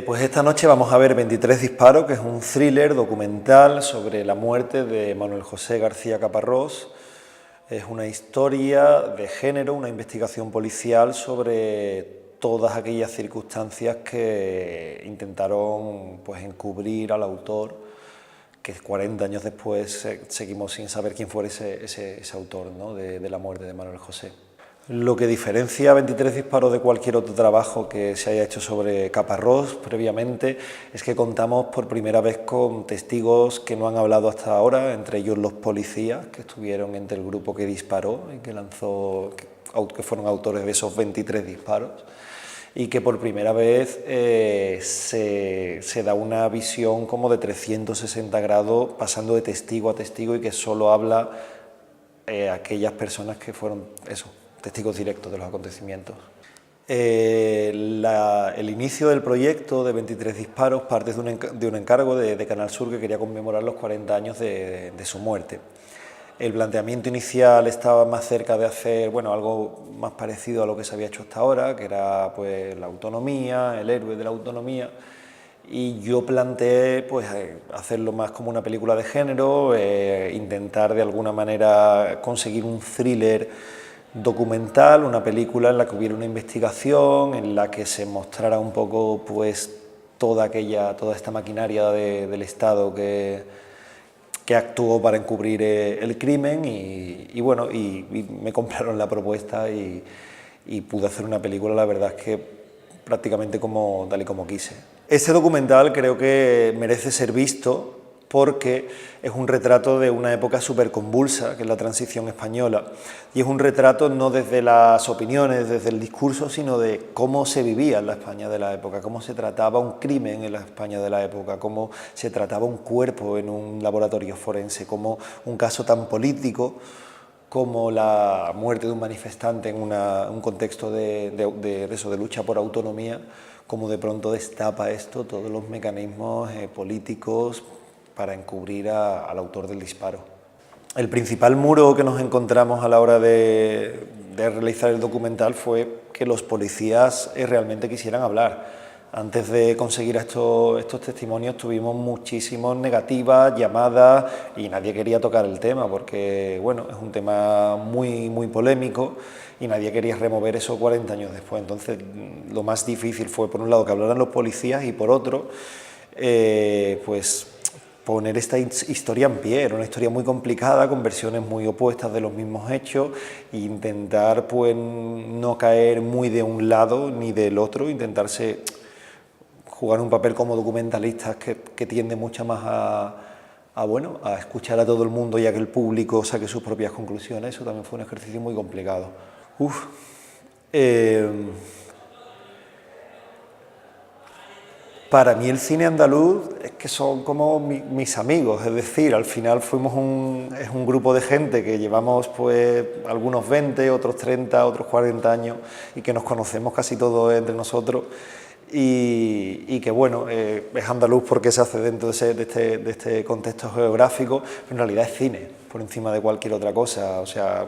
Pues esta noche vamos a ver 23 disparos, que es un thriller documental sobre la muerte de Manuel José García Caparrós. Es una historia de género, una investigación policial sobre todas aquellas circunstancias que intentaron pues, encubrir al autor, que 40 años después seguimos sin saber quién fue ese autor, ¿no? de la muerte de Manuel José. Lo que diferencia 23 disparos de cualquier otro trabajo que se haya hecho sobre Caparrós previamente es que contamos por primera vez con testigos que no han hablado hasta ahora, entre ellos los policías que estuvieron entre el grupo que disparó y que fueron autores de esos 23 disparos, y que por primera vez se da una visión como de 360 grados, pasando de testigo a testigo, y que solo habla aquellas personas que fueron testigos directos de los acontecimientos. El inicio del proyecto de 23 disparos parte de un encargo de Canal Sur, que quería conmemorar los 40 años de su muerte. El planteamiento inicial estaba más cerca de hacer algo más parecido a lo que se había hecho hasta ahora, que era pues, la autonomía, el héroe de la autonomía, y yo planteé pues, hacerlo más como una película de género, intentar de alguna manera conseguir un thriller documental, una película en la que hubiera una investigación, en la que se mostrara un poco pues, toda esta maquinaria del Estado que actuó para encubrir el crimen, y me compraron la propuesta y pude hacer una película, la verdad es que prácticamente tal y como quise. Este documental creo que merece ser visto porque es un retrato de una época súper convulsa, que es la transición española, y es un retrato no desde las opiniones, desde el discurso, sino de cómo se vivía en la España de la época, cómo se trataba un crimen en la España de la época, cómo se trataba un cuerpo en un laboratorio forense, cómo un caso tan político como la muerte de un manifestante en un contexto de lucha por autonomía, como de pronto destapa todos los mecanismos políticos para encubrir al autor del disparo. El principal muro que nos encontramos a la hora de realizar el documental fue que los policías realmente quisieran hablar. Antes de conseguir estos testimonios tuvimos muchísimas negativas, llamadas, y nadie quería tocar el tema porque es un tema muy polémico y nadie quería remover eso 40 años después. Entonces lo más difícil fue, por un lado, que hablaran los policías, y por otro, pues poner esta historia en pie. Era una historia muy complicada, con versiones muy opuestas de los mismos hechos, e intentar pues no caer muy de un lado ni del otro, intentarse jugar un papel como documentalistas que tiende mucho más a escuchar a todo el mundo y a que el público saque sus propias conclusiones. Eso también fue un ejercicio muy complicado. Para mí el cine andaluz es que son como mis amigos, es decir, al final es un grupo de gente que llevamos pues algunos 20, otros 30, otros 40 años, y que nos conocemos casi todos entre nosotros, y que es andaluz porque se hace dentro de este contexto geográfico, pero en realidad es cine, por encima de cualquier otra cosa. O sea,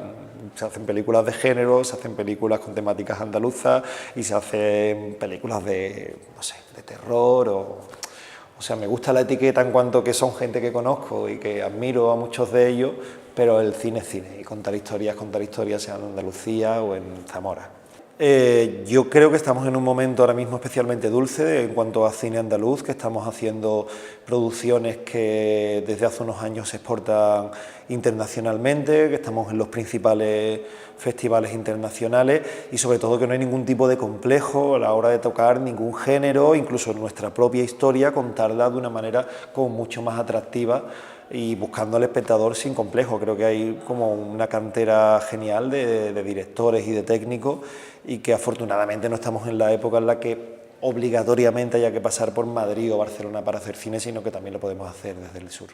se hacen películas de género, se hacen películas con temáticas andaluzas, y se hacen películas de terror, o sea, me gusta la etiqueta en cuanto que son gente que conozco y que admiro a muchos de ellos, pero el cine es cine, y contar historias, sea en Andalucía o en Zamora. Yo creo que estamos en un momento ahora mismo especialmente dulce en cuanto a cine andaluz, que estamos haciendo producciones que desde hace unos años se exportan internacionalmente, que estamos en los principales festivales internacionales, y sobre todo que no hay ningún tipo de complejo a la hora de tocar ningún género, incluso nuestra propia historia, contarla de una manera como mucho más atractiva y buscando al espectador sin complejo. Creo que hay como una cantera genial de directores y de técnicos, y que afortunadamente no estamos en la época en la que obligatoriamente haya que pasar por Madrid o Barcelona para hacer cine, sino que también lo podemos hacer desde el sur.